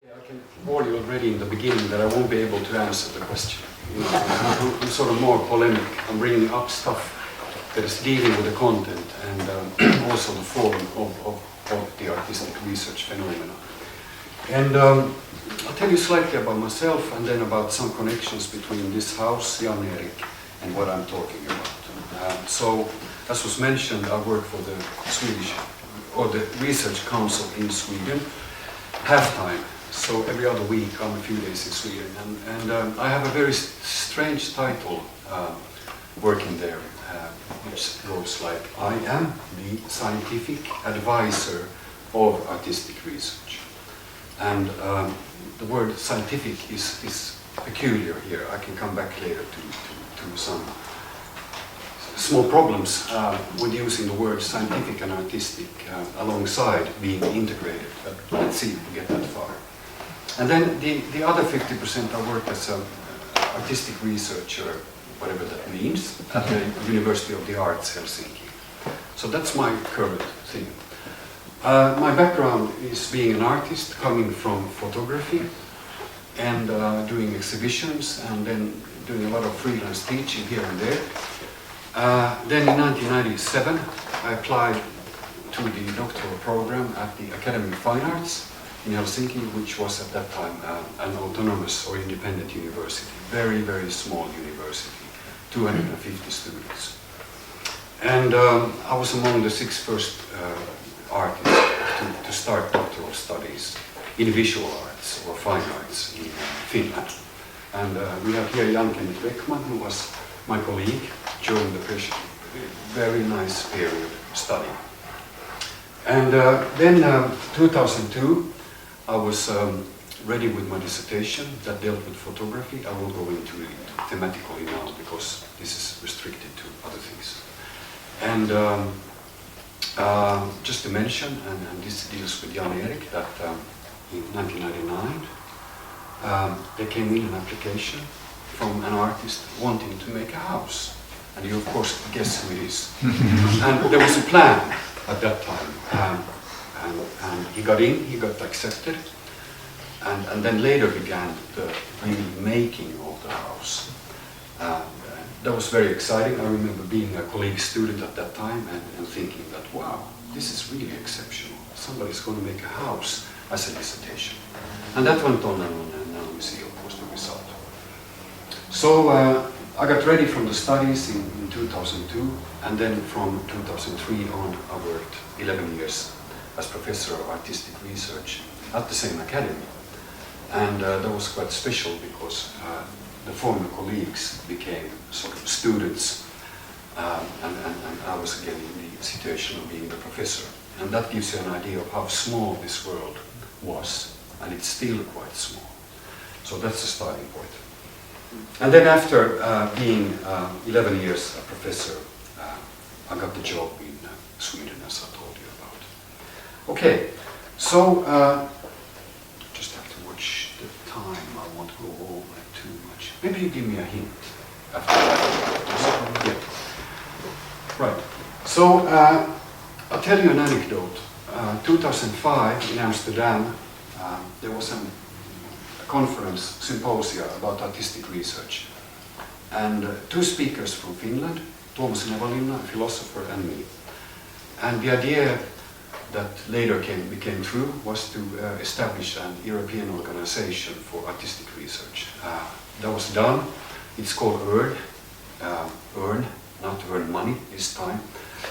I can warn you already in the beginning that I won't be able to answer the question. You know, I'm sort of more polemic. I'm bringing up stuff that is dealing with the content and also the form of the artistic research phenomena. And I'll tell you slightly about myself and then about some connections between this house, Jan-Erik, and what I'm talking about. So, as was mentioned, I work for the Swedish, or the Research Council in Sweden, half-time. So every other week I'm a few days in Sweden, and I have a very strange title working there, which goes like, I am the scientific advisor of artistic research. And the word scientific is peculiar here. I can come back later to some small problems with using the word scientific and artistic alongside being integrated, but let's see if we get that far. And then the other 50% I work as an artistic researcher, whatever that means, at the University of the Arts, Helsinki. So that's my current thing. My background is being an artist, coming from photography and doing exhibitions and then doing a lot of freelance teaching here and there. Then in 1997 I applied to the doctoral program at the Academy of Fine Arts in Helsinki, which was at that time an autonomous or independent university, very, very small university, 250 students. And I was among the 6 first artists to start doctoral studies in visual arts or fine arts in Finland. And we have here Jan-Erik Beckman, who was my colleague during the very nice period study. And then 2002, I was ready with my dissertation that dealt with photography. I won't go into it thematically now because this is restricted to other things. And just to mention, and this deals with Jan-Erik, that in 1999 there came in an application from an artist wanting to make a house. And you of course guess who it is. And there was a plan at that time. And he got in, he got accepted, and then later began the real making of the house. That was very exciting. I remember being a colleague student at that time and thinking that, wow, this is really exceptional. Somebody's going to make a house as a dissertation. And that went on, and now we see, of course, the result. So I got ready from the studies in 2002, and then from 2003 on, I worked 11 years as professor of artistic research at the same academy. And that was quite special because the former colleagues became sort of students, and I was again in the situation of being the professor. And that gives you an idea of how small this world was, and it's still quite small. So that's the starting point. And then after being 11 years a professor, I got the job in Sweden, as I told you about. Okay, so just have to watch the time. I won't go over too much. Maybe you give me a hint after that. Yeah. Right. So I'll tell you an anecdote. 2005 in Amsterdam, there was a conference, symposia about artistic research. And 2 speakers from Finland, Tuomas Nevalinna, a philosopher, and me. And the idea that later became true was to establish an European organization for artistic research. That was done. It's called EARN, not earn money this time,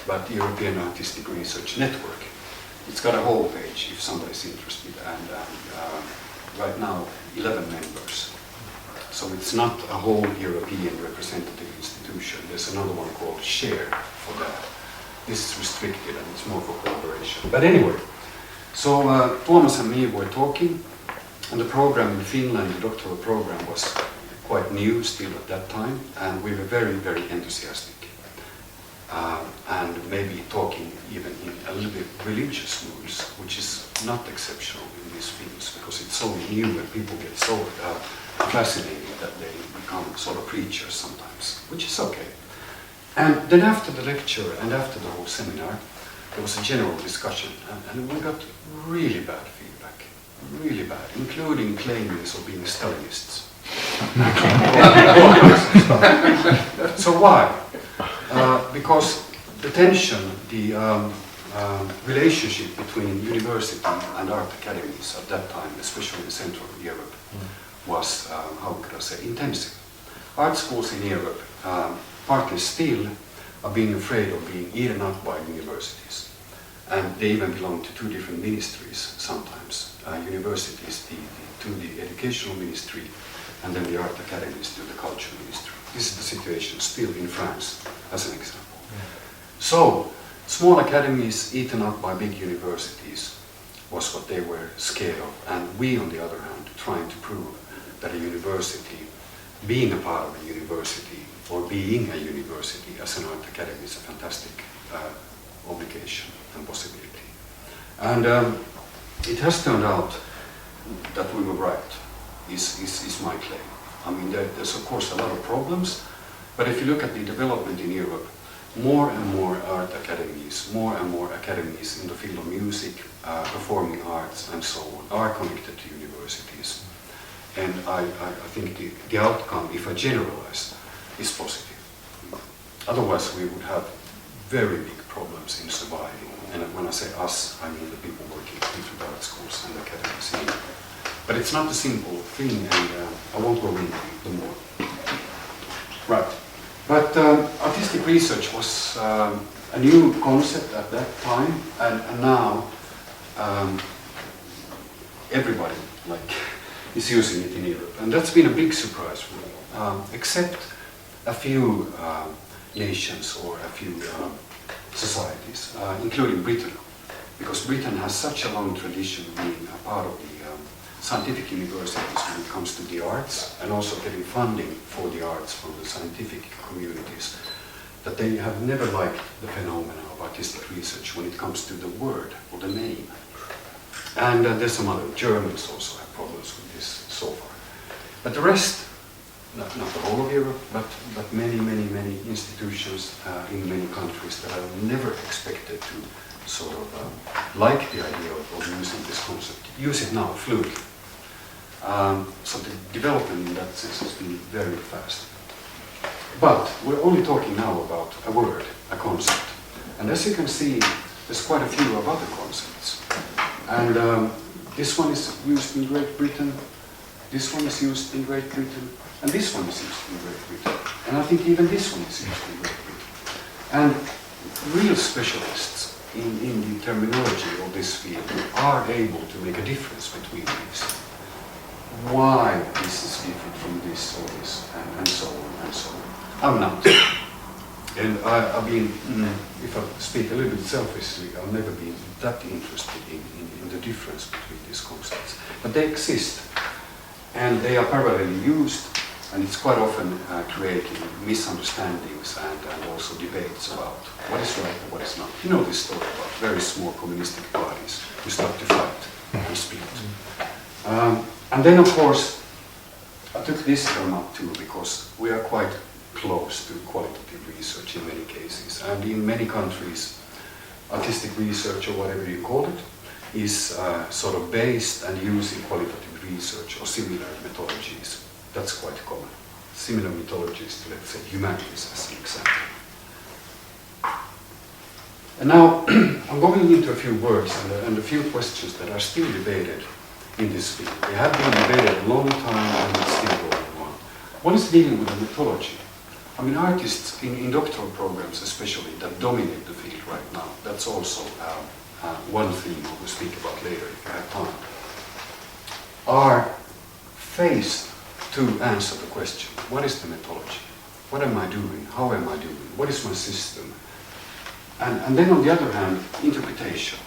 but the European Artistic Research Network. It's got a whole page if somebody's interested, and right now 11 members. So it's not a whole European representative institution. There's another one called SHARE for that. This is restricted and it's more for cooperation. But anyway, so Tuomas and me were talking, and the program in Finland, the doctoral program, was quite new still at that time, and we were very, very enthusiastic. And maybe talking even in a little bit religious moods, which is not exceptional in these fields because it's so new and people get so fascinated that they become sort of preachers sometimes, which is okay. And then after the lecture and after the whole seminar, there was a general discussion, and we got really bad feedback. really bad, including claimants of being Stalinists. So why? Because the tension, the relationship between university and art academies at that time, especially in Central Europe, was, how could I say, intensive. Art schools in Europe, partly still, are being afraid of being eaten up by universities. And they even belong to two different ministries sometimes. Universities to the educational ministry, and then the art academies to the culture ministry. This is the situation still in France, as an example. So, small academies eaten up by big universities was what they were scared of. And we, on the other hand, trying to prove that a university, being a part of a university, or being a university as an art academy is a fantastic obligation and possibility. And it has turned out that we were right, is my claim. I mean, there's of course a lot of problems, but if you look at the development in Europe, more and more art academies, more and more academies in the field of music, performing arts and so on, are connected to universities. And I think the outcome, if I generalize, is positive. Otherwise we would have very big problems in surviving. And when I say us, I mean the people working at different art schools and academies here. But it's not a simple thing, and I won't go into it more. Right. But artistic research was a new concept at that time, and now everybody is using it in Europe. And that's been a big surprise for me, except a few nations or a few societies, including Britain, because Britain has such a long tradition being a part of the scientific universities when it comes to the arts, and also getting funding for the arts from the scientific communities, that they have never liked the phenomena of artistic research when it comes to the word or the name. And there's some other Germans also have problems with this so far. But the rest, not the whole of Europe, but many institutions in many countries that I never expected to sort of like the idea of using this concept, use it now fluently. So the development in that sense has been very fast. But we're only talking now about a word, a concept. And as you can see, there's quite a few of other concepts. And this one is used in Great Britain, this one is used in Great Britain, and this one is used in Great Britain. And I think even this one is used in Great Britain. And real specialists in the terminology of this field are able to make a difference between these. Why this is different from this or this, and so on and so on. I'm not. And I've been, if I speak a little bit selfishly, I've never been that interested in the difference between these concepts. But they exist, and they are parallelly used, and it's quite often creating misunderstandings and also debates about what is right and what is not. You know this story about very small communistic parties who start to fight and split. And then, of course, I took this term up too because we are quite close to qualitative research in many cases. And in many countries, artistic research, or whatever you call it, is sort of based and using qualitative research or similar methodologies. That's quite common. Similar methodologies to, let's say, humanities as an example. And now, I'm going into a few words and a few questions that are still debated in this field. They have been debated a long time and it's still going on. One is dealing with the methodology. I mean, artists in doctoral programs especially that dominate the field right now, that's also one theme we'll speak about later if you have time, are faced to answer the question, what is the methodology? What am I doing? How am I doing? What is my system? And then on the other hand, interpretation.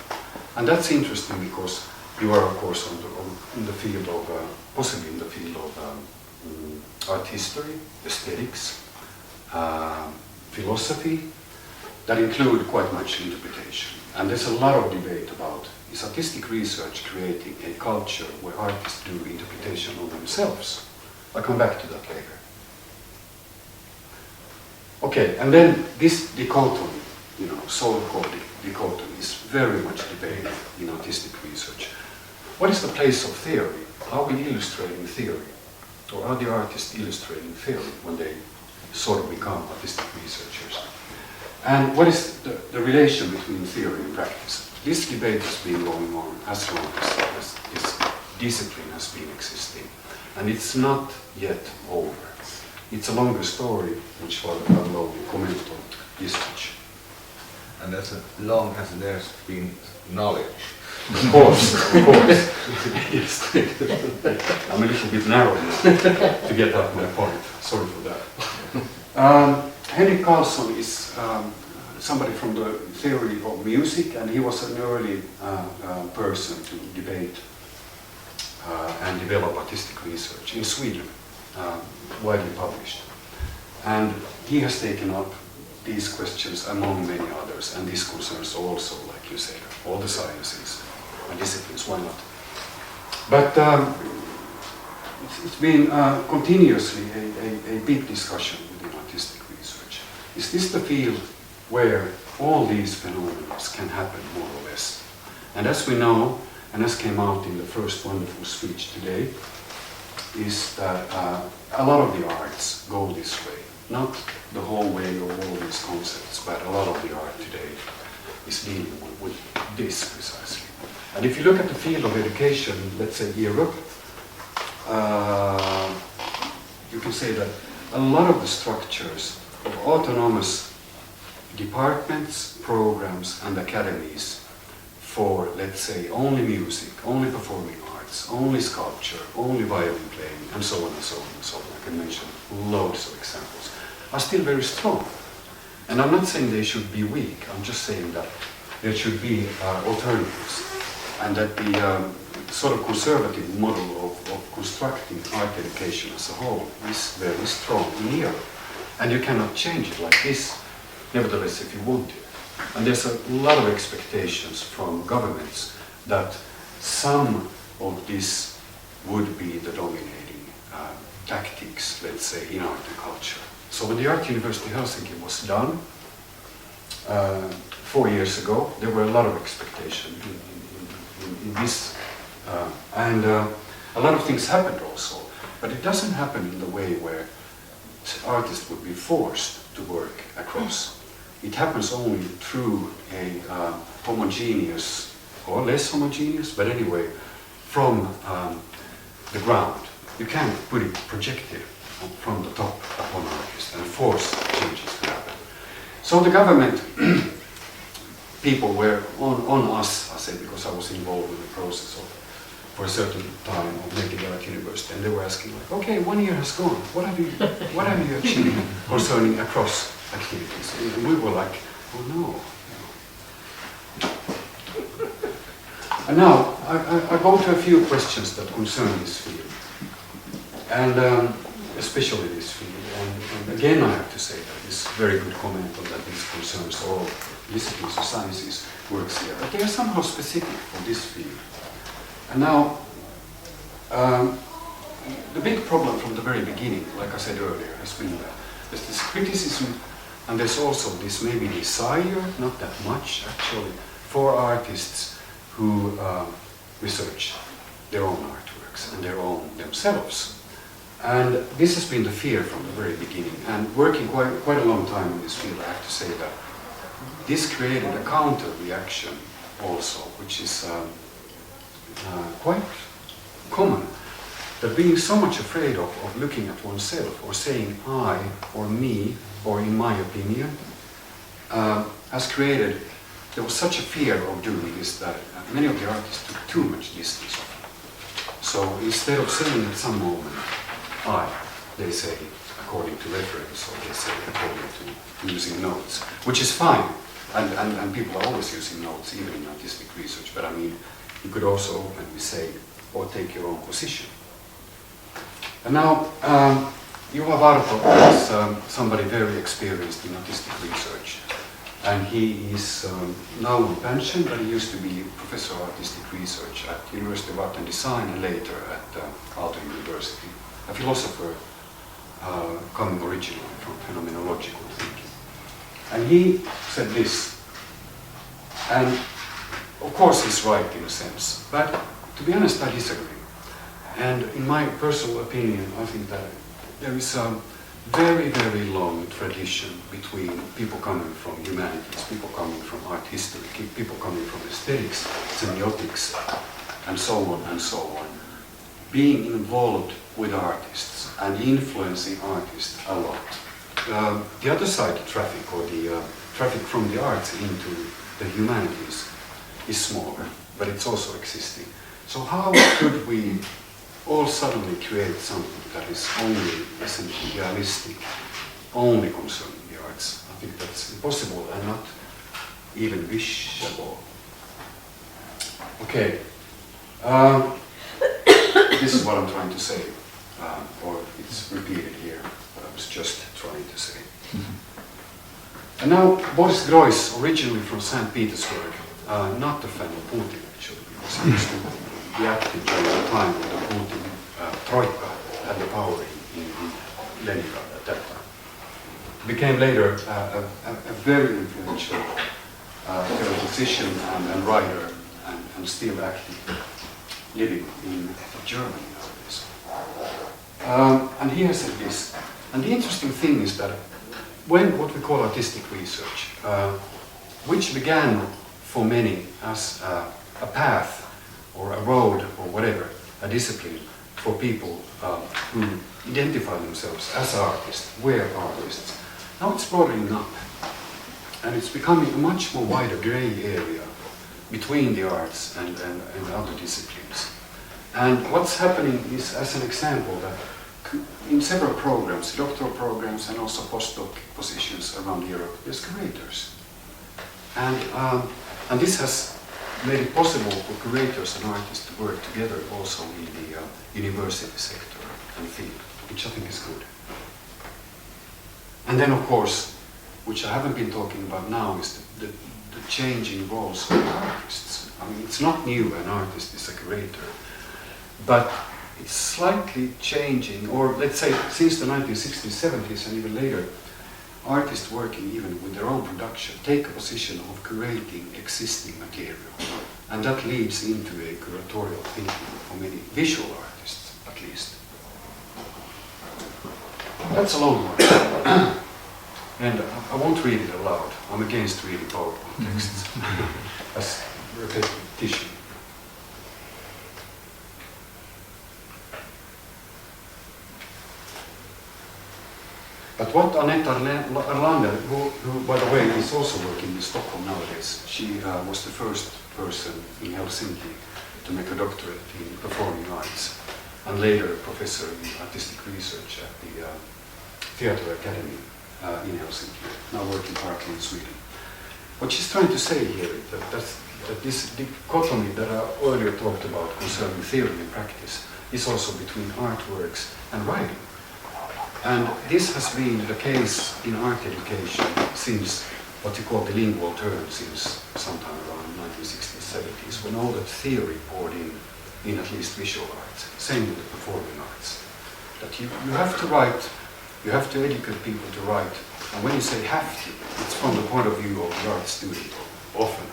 And that's interesting because you are, of course, in the field of, possibly in the field of art history, aesthetics, philosophy, that include quite much interpretation. And there's a lot of debate about, is artistic research creating a culture where artists do interpretation of themselves? I'll come back to that later. Okay, and then this dichotomy, so-called dichotomy, is very much debated in artistic research. what is the place of theory? Are we illustrating theory? Or are the artists illustrating theory when they sort of become artistic researchers? And what is the relation between theory and practice? This debate has been going on as long as this discipline has been existing. And it's not yet over. It's a longer story, which Father Kaila will comment on this much. And as long as there's been knowledge. Of course, of course. Yes. I'm a little bit narrow now to get out my point. Sorry for that. Henrik Karlsson is somebody from the theory of music, and he was an early person to debate and develop artistic research in Sweden, widely published. And he has taken up these questions among many others, and this concerns also, like you said, all the sciences and disciplines, why not? But it's been continuously a big discussion within artistic research. Is this the field where all these phenomena can happen, more or less? And as we know, and as came out in the first wonderful speech today, is that a lot of the arts go this way. Not the whole way of all these concepts, but a lot of the art today is dealing with this precisely. And if you look at the field of education, let's say Europe, you can say that a lot of the structures of autonomous departments, programs, and academies for, let's say, only music, only performing arts, only sculpture, only violin playing, and so on and so on and so on. I can mention loads of examples, are still very strong. And I'm not saying they should be weak, I'm just saying that there should be alternatives, and that the sort of conservative model of constructing art education as a whole is very strong in Europe. And you cannot change it like this, nevertheless, if you want to. And there's a lot of expectations from governments that some of this would be the dominating tactics, let's say, in art and culture. So when the Art University Helsinki was done 4 years ago, there were a lot of expectation in this, and a lot of things happened also. But it doesn't happen in the way where artists would be forced to work across. It happens only through a homogeneous, or less homogeneous, but anyway, from the ground. You can't put it projected from the top upon artists and force changes to happen. So the government people were on us, I say, because I was involved in the process for a certain time of making the Art University, and they were asking like, okay, 1 year has gone, what have you achieved concerning across activities? And we were like, oh no. And now I go to a few questions that concern this field, and especially this field. And again, I have to say that it's very good comment on that this concerns all disciplines of sciences works here, but they are somehow specific for this field. And now, the big problem from the very beginning, like I said earlier, has been that there's this criticism, and there's also this maybe desire, not that much actually, for artists who research their own artworks and their own themselves. And this has been the fear from the very beginning. And working quite a long time in this field, I have to say that this created a counter reaction also, which is quite common. That being so much afraid of looking at oneself or saying I or me or in my opinion has created, there was such a fear of doing this that many of the artists took too much distance from it. So instead of saying at some moment I, they say according to reference, or they say according to using notes, which is fine, and people are always using notes even in artistic research, but I mean you could also openly say or take your own position. And now Juha Varpo is somebody very experienced in artistic research, and he is now on pension, but he used to be professor of artistic research at University of Art and Design and later at Aalto University, a philosopher coming originally from phenomenological thinking. And he said this, and of course he's right in a sense, but to be honest, I disagree. And in my personal opinion, I think that there is a very, very long tradition between people coming from humanities, people coming from art history, people coming from aesthetics, semiotics, and so on, being involved with artists and influencing artists a lot. The other side of traffic, or the traffic from the arts into the humanities, is smaller, but it's also existing. So how could we all suddenly create something that is only essentially realistic, only concerning the arts? I think that's impossible and not even wishable. Okay, this is what I'm trying to say, or it's repeated here, what I was just trying to say. And now, Boris Groys, originally from St. Petersburg, not a fan of Putin actually, because he used to be active during the time when the Putin Troika had the power in Leningrad at that time. Became later a very influential theoretician and writer, and still active, living in Germany nowadays. And he has said this, and the interesting thing is that when what we call artistic research, which began for many as a path or a road or whatever, a discipline for people who identify themselves as artists, were artists, now it's broadening up, and it's becoming a much more wider grey area between the arts and other disciplines. And what's happening is, as an example, that in several programs, doctoral programs and also postdoc positions around Europe, there's curators. And this has made it possible for curators and artists to work together also in the university sector and field, which I think is good. And then, of course, which I haven't been talking about now, is the changing roles of artists. I mean, it's not new, an artist is a curator, but it's slightly changing, or let's say since the 1960s, 70s and even later, artists working even with their own production take a position of curating existing material. And that leads into a curatorial thinking for many visual artists, at least. That's a long one. And I won't read it aloud. I'm against reading PowerPoint texts as repetition. But what Annette Erlander, who by the way is also working in Stockholm nowadays, she was the first person in Helsinki to make a doctorate in performing arts, and later a professor in artistic research at the Theatre Academy in Helsinki, now working partly in Sweden. What she's trying to say here is that this dichotomy that I earlier talked about concerning theory and practice is also between artworks and writing. And this has been the case in art education since what you call the lingual term, since sometime around 1960s, 70s, when all that theory poured in at least visual arts. Same with the performing arts. That you have to write, you have to educate people to write. And when you say have to, it's from the point of view of the art student often.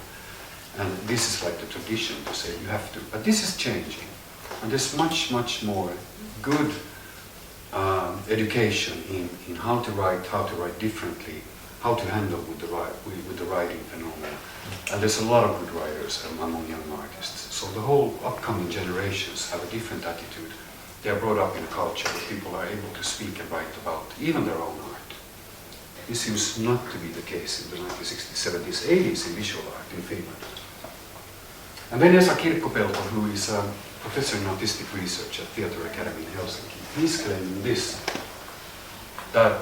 And this is like the tradition to say you have to. But this is changing. And there's much, much more good education in how to write differently, how to handle with the writing phenomenon. And there's a lot of good writers among young artists. So the whole upcoming generations have a different attitude. They are brought up in a culture where people are able to speak and write about even their own art. This seems not to be the case in the 1960s, 70s, 80s in visual art in Finland. And then Esa Kirkkopelto, who is a professor in artistic research at Theatre Academy in Helsinki, he's claiming this, that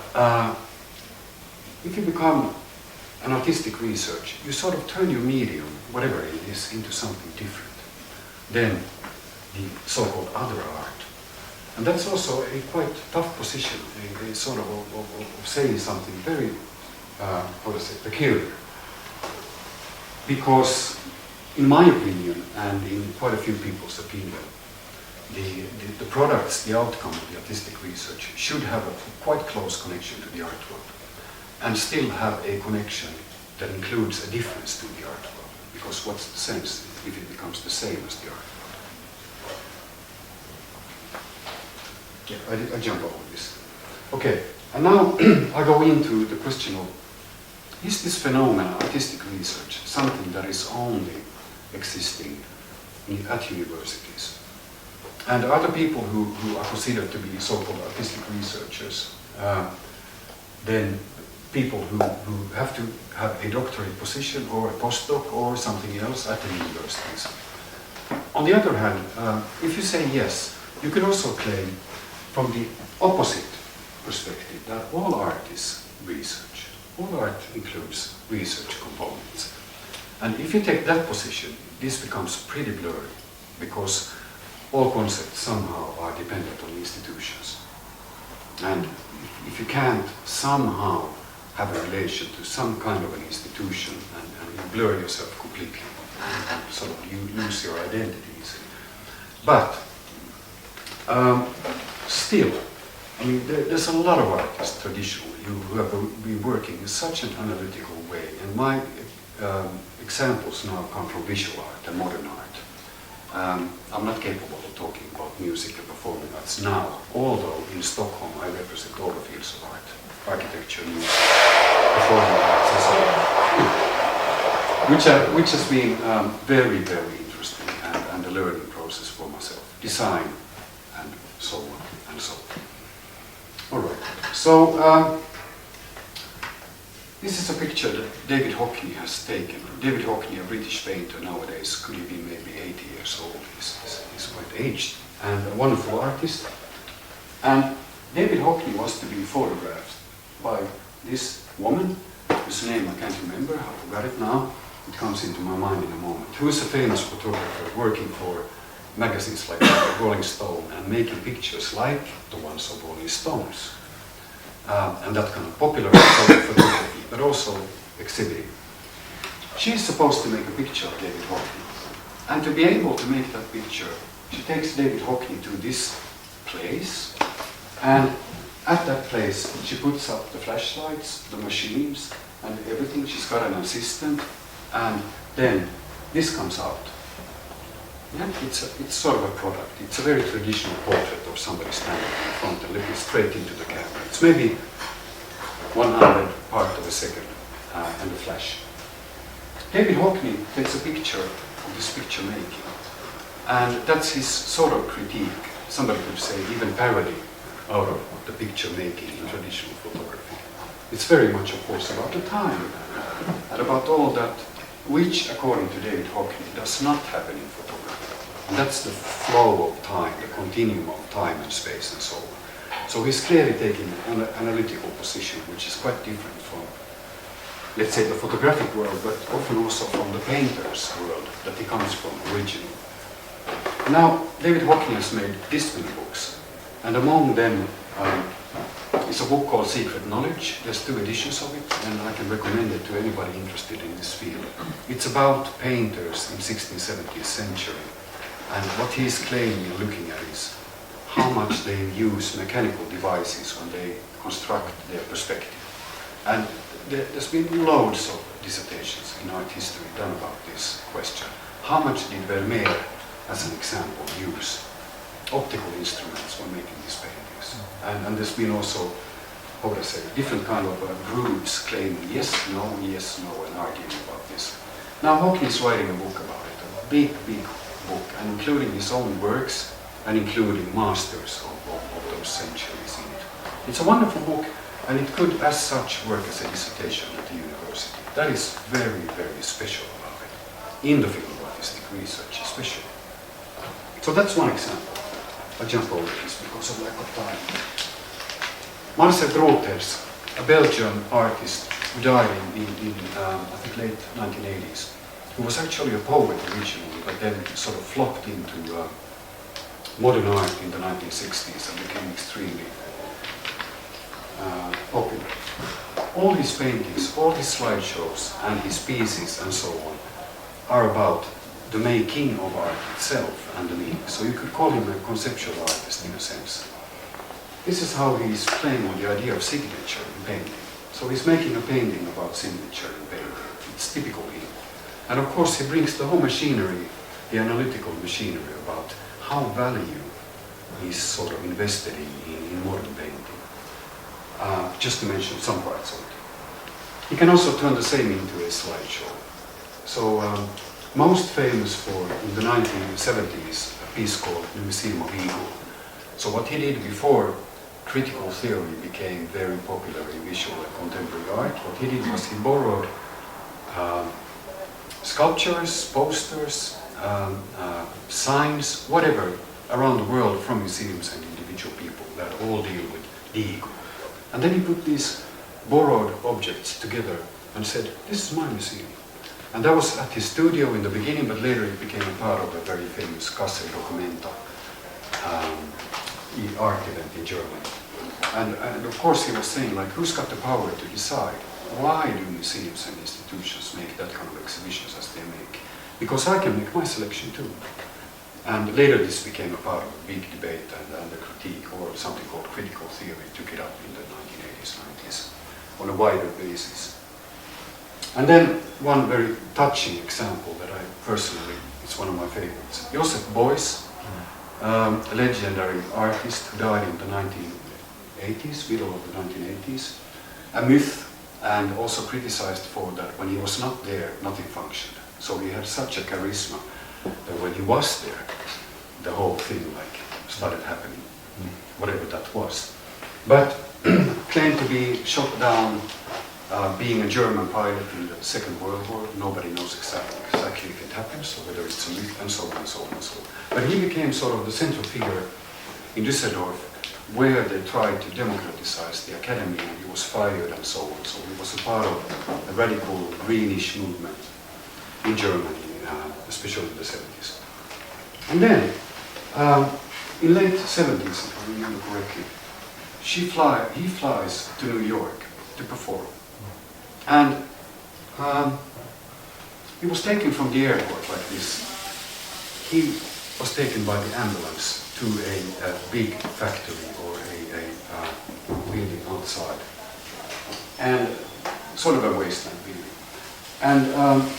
if you become an artistic researcher, you sort of turn your medium, whatever it is, into something different than the so-called other art. And that's also a quite tough position, a sort of saying something very, peculiar. Because, in my opinion, and in quite a few people's opinion, the products, the outcome of the artistic research should have a quite close connection to the art world, and still have a connection that includes a difference to the art world. Because what's the sense if it becomes the same as the art world? Yeah, I jump over this. Okay, and now I go into the question of, is this phenomenon, artistic research, something that is only existing at universities? And other people who are considered to be so-called artistic researchers, then people who have to have a doctorate position or a postdoc or something else at the universities. On the other hand, if you say yes, you could also claim from the opposite perspective that all art is research. All art includes research components. And if you take that position, this becomes pretty blurry, because all concepts somehow are dependent on institutions. And if you can't somehow have a relation to some kind of an institution, and you blur yourself completely, and sort of you lose your identities. But still, I mean, there's a lot of artists traditionally who have been working in such an analytical way, and my examples now come from visual art and modern art. I'm not capable of talking about music and performing arts now, although in Stockholm I represent all the fields of art: architecture, music, performing arts, and so on, which has been very, very interesting and a learning process for myself. Design and so on and so on. All right. So this is a picture that David Hockney has taken. David Hockney, a British painter nowadays, could he be maybe 80 years old? He's quite aged and a wonderful artist. And David Hockney was to be photographed by this woman, whose name I can't remember, I forgot it now. It comes into my mind in a moment. Who is a famous photographer working for magazines like Rolling Stone and making pictures like the ones of Rolling Stones. And that kind of popular photography, but also exhibiting. She is supposed to make a picture of David Hockney. And to be able to make that picture, she takes David Hockney to this place, and at that place she puts up the flashlights, the machines, and everything. She's got an assistant, and then this comes out. Yeah, it's sort of a product. It's a very traditional portrait of somebody standing in front and looking straight into the camera. It's maybe 100 part of a second and a flash. David Hockney takes a picture of this picture making, and that's his sort of critique. Somebody could say even parody out of the picture making in traditional photography. It's very much, of course, about the time and about all that which, according to David Hockney, does not happen in photography. And that's the flow of time, the continuum of time and space and so on. So he's clearly taking an analytical position, which is quite different from, let's say, the photographic world, but often also from the painter's world that he comes from originally. Now, David Hockney has made this many books, and among them is a book called Secret Knowledge. There's 2 editions of it, and I can recommend it to anybody interested in this field. It's about painters in 16th, 17th century, and what he's claiming and looking at is how much they use mechanical devices when they construct their perspective. And there's been loads of dissertations in art history done about this question. How much did Vermeer, as an example, use optical instruments when making these paintings? And there's been also, how would I say, different kind of groups claiming yes, no, and arguing about this. Now Hockney is writing a book about it, a big, big book, and including his own works and including masters of those centuries in it. It's a wonderful book, and it could, as such, work as a dissertation at the university. That is very, very special about it, in the field of artistic research especially. So that's one example. I jump over this because of lack of time. Marcel Groters, a Belgian artist who died in I think late 1980s, who was actually a poet originally, but then sort of flopped into modern art in the 1960s and became extremely popular. All his paintings, all his slideshows and his pieces and so on are about the making of art itself and the meaning. So you could call him a conceptual artist in a sense. This is how he's playing with the idea of signature in painting. So he's making a painting about signature in painting. It's typical him. And of course he brings the whole machinery, the analytical machinery about how value he's sort of invested in modern painting. Just to mention some parts of it. He can also turn the same into a slideshow. So most famous for, in the 1970s, a piece called The Museum of Ego. So what he did before critical theory became very popular in visual and contemporary art, what he did was he borrowed sculptures, posters, signs, whatever, around the world from museums and individual people that all deal with the ego. And then he put these borrowed objects together and said, this is my museum. And that was at his studio in the beginning, but later it became a part of a very famous Kassel Documenta art event in Germany. And of course he was saying, like, who's got the power to decide? Why do museums and institutions make that kind of exhibitions as they make? Because I can make my selection too. And later this became a part of a big debate and the critique, or something called critical theory, took it up in the 1980s, 90s, on a wider basis. And then one very touching example that I personally, it's one of my favorites. Joseph Beuys, a legendary artist who died in the 1980s, middle of the 1980s, a myth, and also criticized for that when he was not there, nothing functioned. So he had such a charisma that when he was there, the whole thing like started happening, whatever that was. But claimed to be shot down being a German pilot in the Second World War. Nobody knows exactly if it happens, or whether it's a myth, and so on and so on and so on. But he became sort of the central figure in Düsseldorf, where they tried to democratize the academy, and he was fired and so on. So he was a part of a radical greenish movement in Germany, especially in the 70s. And then, in late 70s, if I remember correctly, he flies to New York to perform. And he was taken from the airport like this. He was taken by the ambulance to a big factory or a building outside, and sort of a wasteland building. And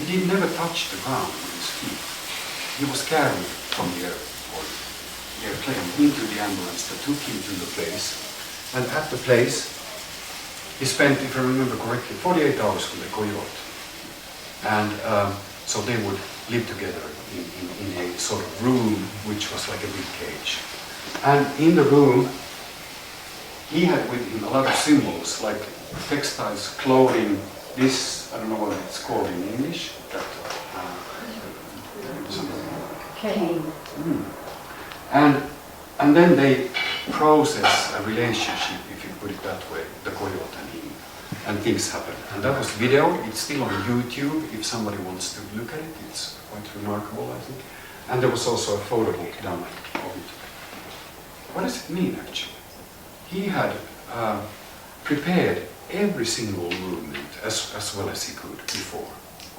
he never touched the ground with his feet. He was carried from the airplane into the ambulance that took him to the place. And at the place, he spent, if I remember correctly, 48 hours with a coyote. And so they would live together in a sort of room which was like a big cage. And in the room, he had with him a lot of symbols like textiles, clothing, this, I don't know what it's called in English. Cane. And then they process a relationship, if you put it that way, the coyote and him, and things happen. And that was video. It's still on YouTube. If somebody wants to look at it, it's quite remarkable, I think. And there was also a photo book done of it. What does it mean, actually? He had prepared every single movement as well as he could before.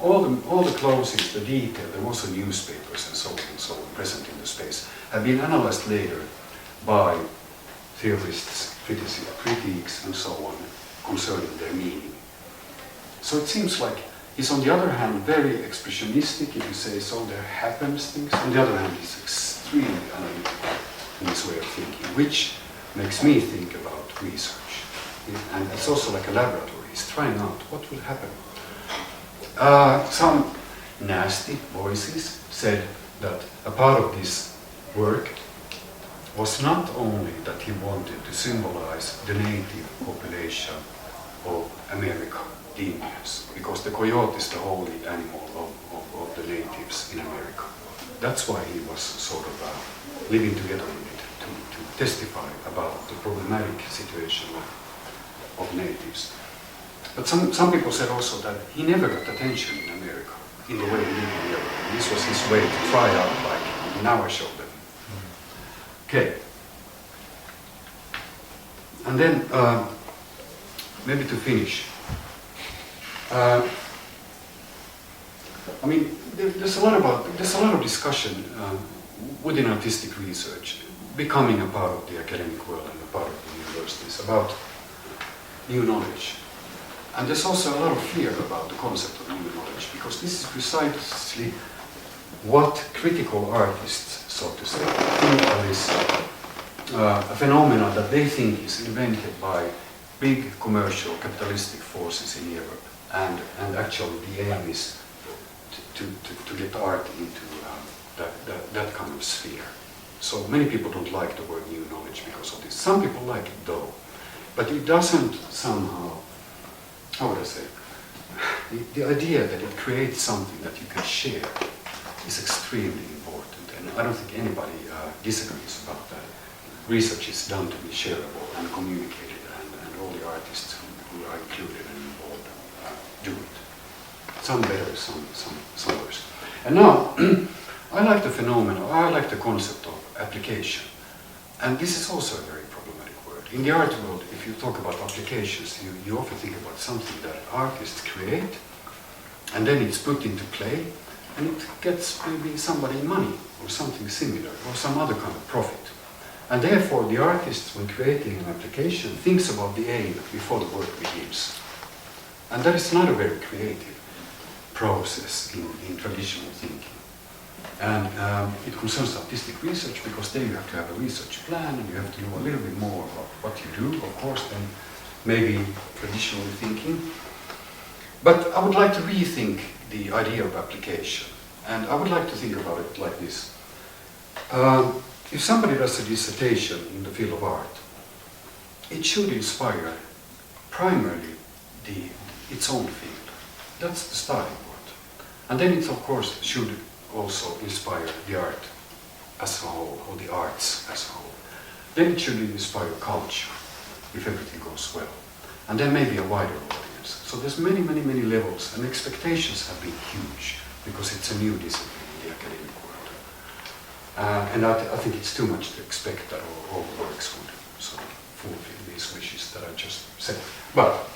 All the closings, the detail, there was also newspapers and so on present in the space, have been analyzed later by theorists, critics and so on concerning their meaning. So it seems like he's on the other hand very expressionistic, if you say so, there happens things. On the other hand, he's extremely analytical in his way of thinking, which makes me think about research. And it's also like a laboratory. He's trying out what will happen. Some nasty voices said that a part of this work was not only that he wanted to symbolize the native population of America, the Indians, because the coyote is the holy animal of the natives in America. That's why he was sort of living together with it, to testify about the problematic situation of natives. But some people said also that he never got attention in America, in the way he lived in Europe. And this was his way to try out, like, now I show them. Okay. And then, maybe to finish, I mean, there's a lot of discussion within artistic research, becoming a part of the academic world and a part of the universities, about new knowledge. And there's also a lot of fear about the concept of new knowledge, because this is precisely what critical artists, so to say, think of this a phenomenon that they think is invented by big commercial capitalistic forces in Europe, and actually the aim is to get art into that kind of sphere. So many people don't like the word new knowledge because of this. Some people like it though, but it doesn't somehow, how would I say, the idea that it creates something that you can share is extremely important, and I don't think anybody disagrees about that. Research is done to be shareable and communicated, and all the artists who are included and involved do it. Some better, some worse. And now, I like the phenomenon, I like the concept of application. And this is also a very problematic word. In the art world, if you talk about applications, you often think about something that artists create, and then it's put into play, and it gets maybe somebody money, or something similar, or some other kind of profit. And therefore, the artist, when creating an application, thinks about the aim before the work begins. And that is not a very creative process in traditional thinking. And it concerns artistic research, because there you have to have a research plan, and you have to know a little bit more about what you do, of course, than maybe traditionally thinking. But I would like to rethink the idea of application, and I would like to think about it like this. If somebody does a dissertation in the field of art, it should inspire primarily its own field. That's the starting point. And then it, of course, should also inspire the art as a whole, or the arts as a whole. Then it should inspire culture, if everything goes well. And then maybe a wider audience. So there's many levels, and expectations have been huge, because it's a new discipline in the academic world. And I think it's too much to expect that all works would sort of fulfill these wishes that I just said. But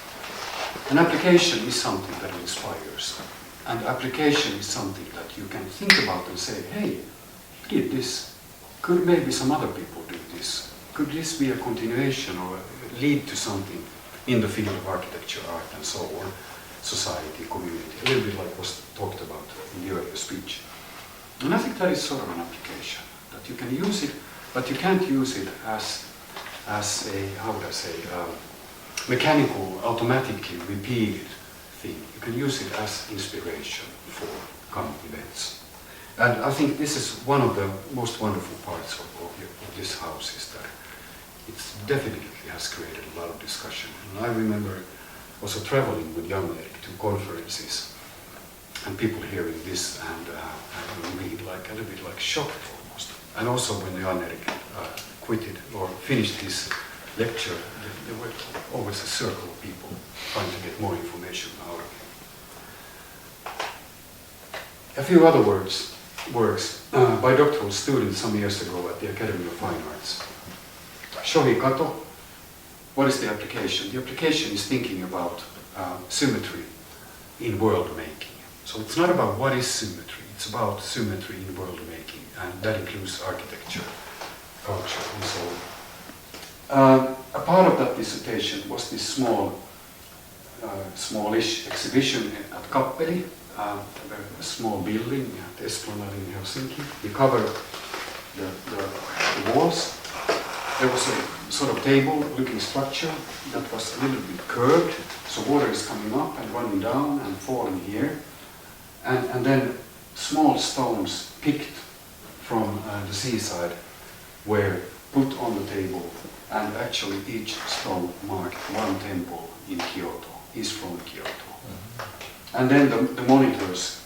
an application is something that inspires. And application is something that you can think about and say, hey, he did this. Could maybe some other people do this? Could this be a continuation or lead to something in the field of architecture, art, and so on, society, community, a little bit like was talked about in the earlier speech. And I think that is sort of an application, that you can use it, but you can't use it as a, how would I say, mechanical, automatically repeated thing. You can use it as inspiration for coming events. And I think this is one of the most wonderful parts of this house, is that it definitely has created a lot of discussion. And I remember also traveling with Jan-Erik to conferences, and people hearing this and being like a little bit like shocked almost. And also when Jan-Erik quitted or finished his lecture, there were always a circle of people trying to get more information out of him. A few other works by doctoral students some years ago at the Academy of Fine Arts. Shohi Kato, what is the application? The application is thinking about symmetry in world making. So it's not about what is symmetry, it's about symmetry in world making, and that includes architecture, culture, and so on. A part of that dissertation was this smallish exhibition at Kappeli, a small building at Esplanade in Helsinki. We covered the walls. There was a sort of table-looking structure that was a little bit curved, so water is coming up and running down and falling here. And then small stones picked from the seaside were put on the table, and actually each stone marked one temple in Kyoto, is from Kyoto. Mm-hmm. And then the monitors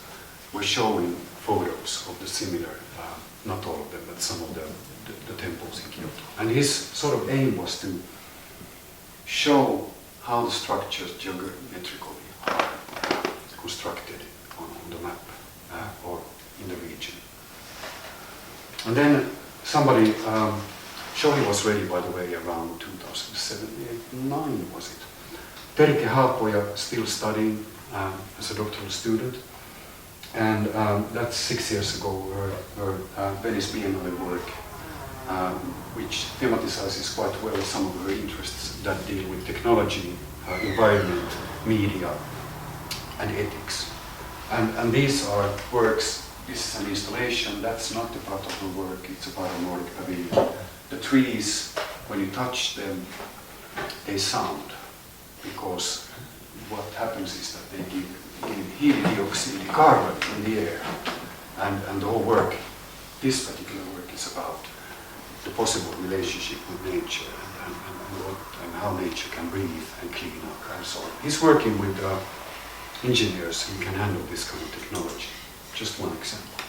were showing photos of the similar, not all of them, but some of the temples in Kyoto. And his sort of aim was to show how the structures geometrically are constructed on the map or in the region. And then somebody, Shohi was ready, by the way, around 2007, 2009 was it. Terike Haapoja still studying as a doctoral student, and that's 6 years ago, her Venice Biennale work, which thematizes quite well some of her interests that deal with technology, environment, media, and ethics. And these are works, this is an installation, that's not a part of her work, it's a part of Nordic Pavilion, the trees, when you touch them, they sound, because what happens is that they give heat dioxide, carbon in the air, and the whole work, this particular work, is about the possible relationship with nature and how nature can breathe and clean up and so on. He's working with engineers who can handle this kind of technology. Just one example.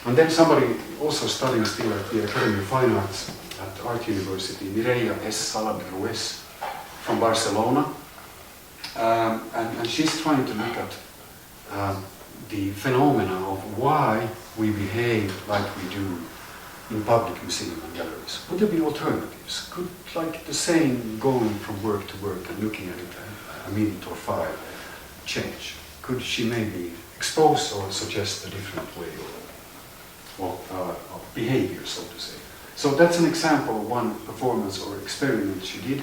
And then somebody also studying still at the Academy of Fine Arts at Art University, Mireia S. Salaberrues from Barcelona. And she's trying to look at the phenomena of why we behave like we do in public museum and galleries. Would there be alternatives? Could, like the saying, going from work to work and looking at it a minute or five change? Could she maybe expose or suggest a different way of behavior, so to say? So that's an example of one performance or experiment she did.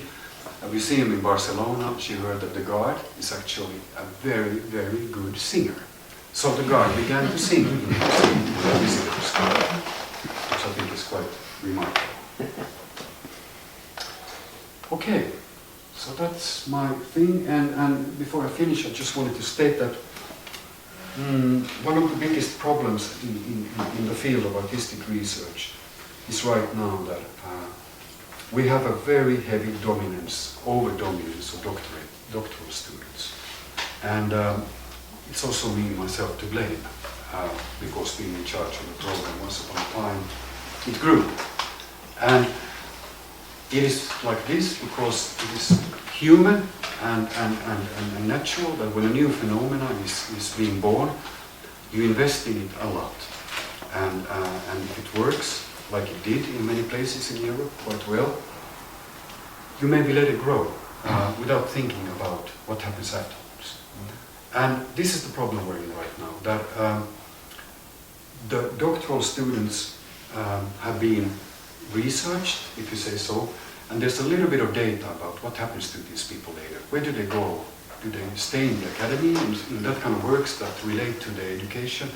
A museum in Barcelona, she heard that the guard is actually a very, very good singer. So the guard began to sing in the visitors' garden, which I think is quite remarkable. Okay, so that's my thing. And before I finish, I just wanted to state that one of the biggest problems in the field of artistic research is right now that we have a very heavy dominance, over-dominance of doctoral students. And it's also me, myself, to blame, because being in charge of the program once upon a time, it grew. And it is like this because it is human and natural that when a new phenomenon is being born, you invest in it a lot. And if it works, like it did in many places in Europe quite well, you maybe let it grow without thinking about what happens afterwards. And this is the problem we're in right now, that the doctoral students have been researched, if you say so, and there's a little bit of data about what happens to these people later. Where do they go? Do they stay in the academy in that kind of works that relate to their education?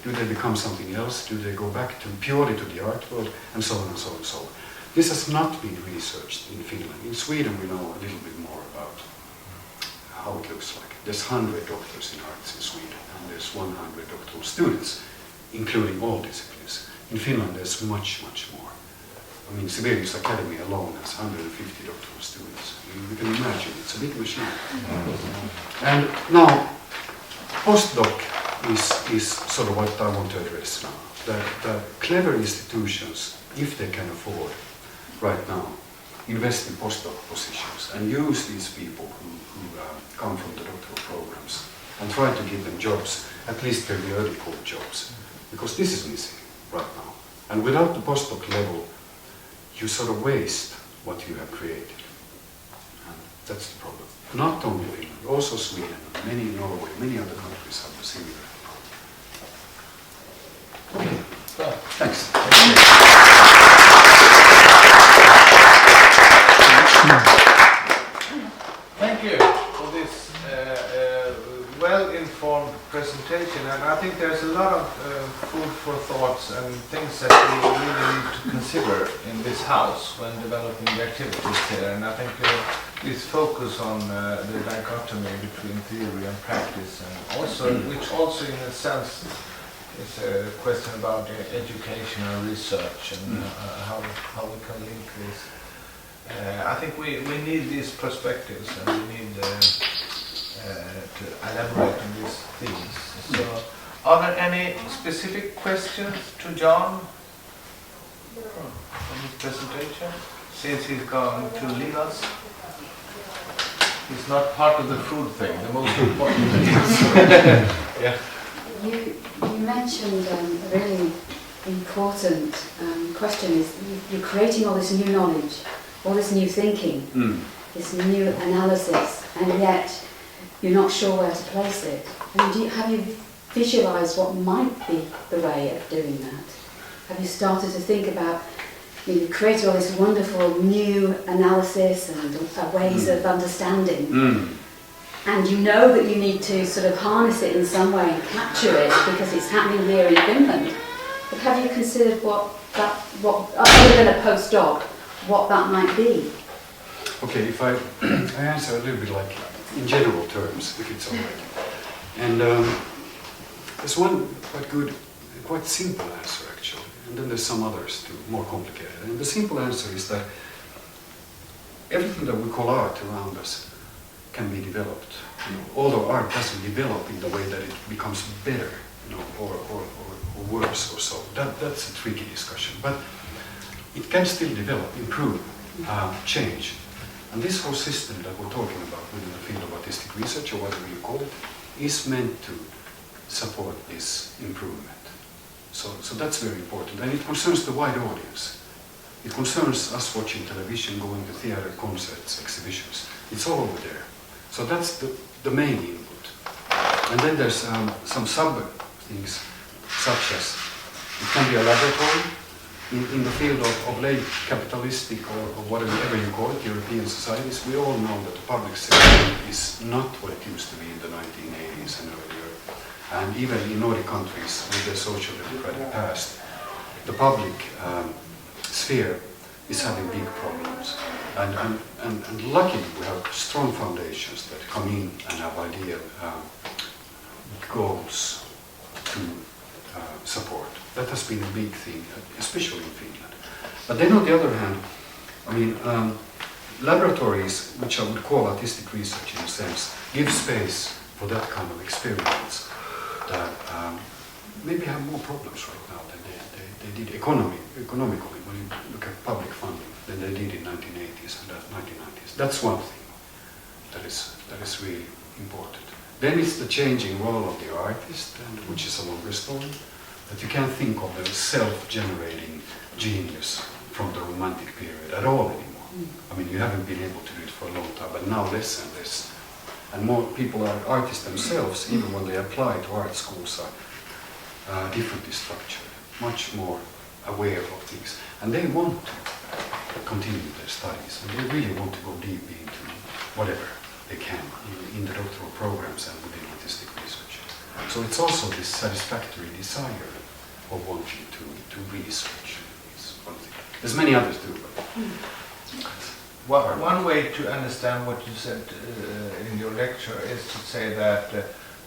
Do they become something else? Do they go back to purely to the art world? And so on and so on and so on. This has not been researched in Finland. In Sweden we know a little bit more about how it looks like. There's 100 doctors in arts in Sweden, and there's 100 doctoral students, including all disciplines. In Finland there's much, much more. I mean, Sibelius Academy alone has 150 doctoral students. You can imagine, it's a big machine. And now, postdoc is sort of what I want to address now. That clever institutions, if they can afford right now, invest in postdoc positions and use these people who come from the doctoral programs and try to give them jobs, at least periodical jobs, because this is missing right now. And without the postdoc level, you sort of waste what you have created. And that's the problem. Not only Finland, also Sweden, many Norway, many other countries have a similar problem. Okay, well, thanks. Thank you for this well-informed presentation, and I think there's a lot of food for thoughts and things that we really need to consider in this house when developing the activities here. And I think this focus on the dichotomy between theory and practice, and also, which also in a sense is a question about education and research and how we can link this. I think we need these perspectives, and we need to elaborate on these themes. So, are there any specific questions to John from his presentation? Since he's going to leave us, he's not part of the food thing. The most important thing is yeah. You mentioned a really important question is you're creating all this new knowledge, all this new thinking, this new analysis, and yet you're not sure where to place it. And have you visualised what might be the way of doing that? Have you started to think about, you create all this wonderful new analysis and ways of understanding, and you know that you need to sort of harness it in some way and capture it because it's happening here in Finland. But have you considered what other than a postdoc, what that might be? Okay, if I answer a little bit like in general terms, if it's all right. And there's one quite good, quite simple answer actually, and then there's some others too, more complicated. And the simple answer is that everything that we call art around us can be developed. You know, although art doesn't develop in the way that it becomes better, you know, or worse or so. That's a tricky discussion. But it can still develop, improve, change. And this whole system that we're talking about within the field of artistic research, or whatever you call it, is meant to support this improvement. So that's very important. And it concerns the wide audience. It concerns us watching television, going to theater, concerts, exhibitions. It's all over there. So that's the main input. And then there's some sub things, such as it can be a laboratory in the field of late capitalistic or whatever you call it, European societies. We all know that the public sector is not what it used to be in the 1980s and earlier. And even in Nordic countries with their social democratic past, the public sphere is having big problems. And luckily we have strong foundations that come in and have ideal goals to support. That has been a big thing, especially in Finland. But then on the other hand, I mean, laboratories, which I would call artistic research in a sense, give space for that kind of experience that maybe have more problems right now than they did economically when you look at public funding than they did in 1980s and 1990s. That's one thing that is really important. Then it's the changing role of the artist, and which is a longer story, that you can't think of the self-generating genius from the Romantic period at all anymore. I mean, you haven't been able to do it for a long time, but now less and less. And more people are artists themselves, even when they apply to art schools, are differently structured, much more aware of things. And they want to continue their studies, and they really want to go deep into whatever they can in the doctoral programs and within artistic research. So it's also this satisfactory desire of wanting to research is one thing. There's many others too, but well, one way to understand what you said in your lecture is to say that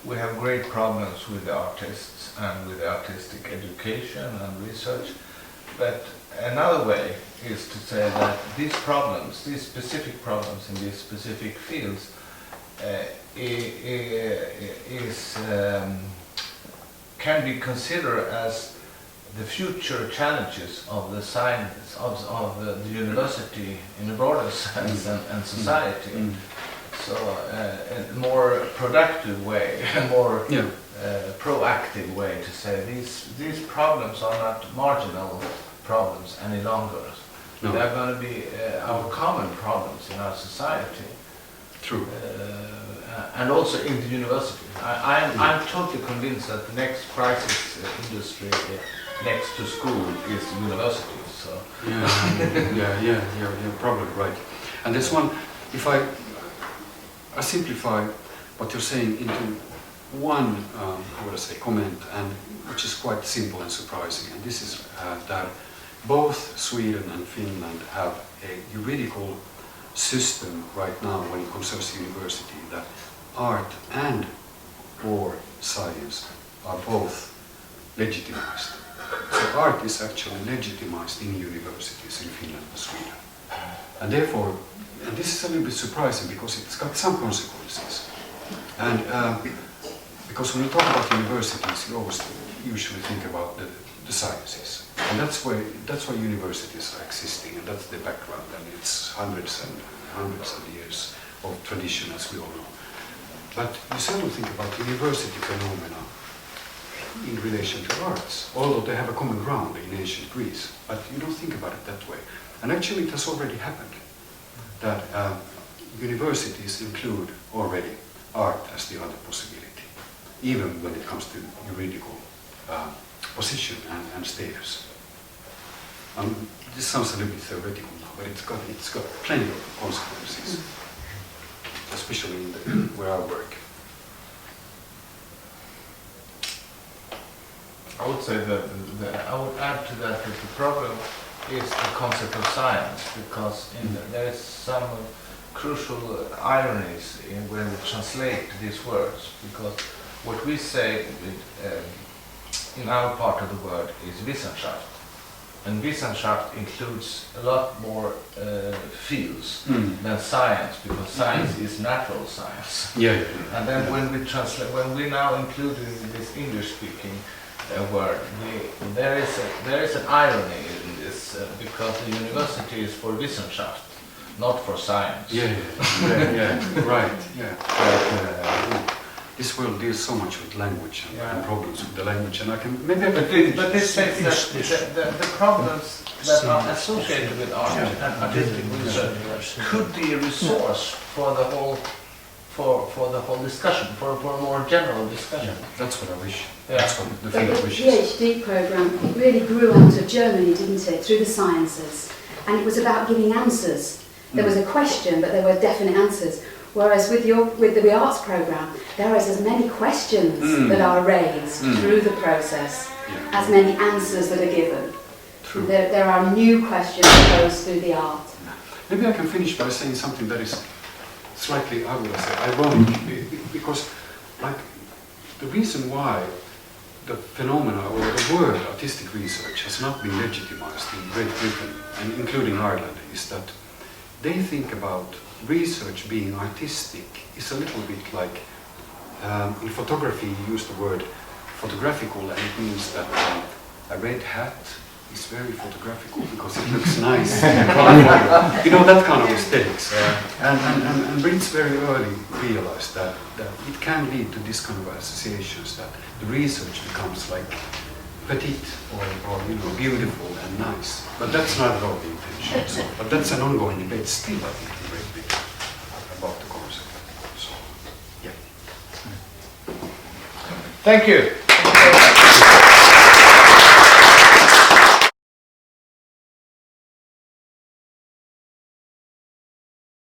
we have great problems with the artists and with artistic education and research, but another way is to say that these problems, these specific problems in these specific fields, can be considered as the future challenges of the science, of the university in a broader sense and society. So a more productive way, a more proactive way to say these problems are not marginal problems any longer. No. They're going to be our common problems in our society. True. And also in the university. I'm totally convinced that the next crisis industry next to school is university. So you're probably right. And there's one, if I simplify what you're saying into one, how would I say, comment, and which is quite simple and surprising, and this is that both Sweden and Finland have a juridical system right now when it concerns university that art and or science are both legitimized. So art is actually legitimized in universities in Finland and Sweden. And therefore, and this is a little bit surprising because it's got some consequences. And because when you talk about universities, you always usually think about the sciences. And that's why universities are existing, and that's the background, and it's hundreds of years of tradition, as we all know. But you seldom think about university phenomena in relation to arts, although they have a common ground in ancient Greece, but you don't think about it that way. And actually it has already happened that universities include already art as the other possibility, even when it comes to juridical position and status. This sounds a little bit theoretical now, but it's got plenty of consequences, especially where I work. I would say that I would add to that the problem is the concept of science, because there is some crucial ironies in when we translate these words, because what we say in our part of the word is Wissenschaft, and Wissenschaft includes a lot more fields than science, because science is natural science. Yeah. And then when we translate, when we now include in this English-speaking word, there is an irony in this, because the university is for Wissenschaft, not for science. Yeah, right, yeah. This world deals so much with language and problems with the language, and I can maybe. But this says that the problems that are associated with art and artistic research could be a resource for the whole discussion, for a more general discussion. That's what I wish. Yeah. That's what the But field the wishes. PhD programme, it really grew out of Germany, didn't it, through the sciences. And it was about giving answers. There was a question, but there were definite answers. Whereas with the arts programme, there is as many questions that are raised through the process, as many answers that are given. True. There are new questions posed through the art. Maybe I can finish by saying something that is slightly, I would say, ironic, because like the reason why the phenomena or the word artistic research has not been legitimized in Great Britain and including Ireland is that they think about research being artistic is a little bit like in photography you use the word photographical, and it means that a red hat is very photographical because it looks nice and colorful. You know, that kind of aesthetics. And Brits very early realized that it can lead to this kind of associations, that the research becomes like petite or you know, beautiful and nice. But that's not at all the intention. So, but that's an ongoing debate still, I think, in Great Britain about the concept. So, yeah. Thank you.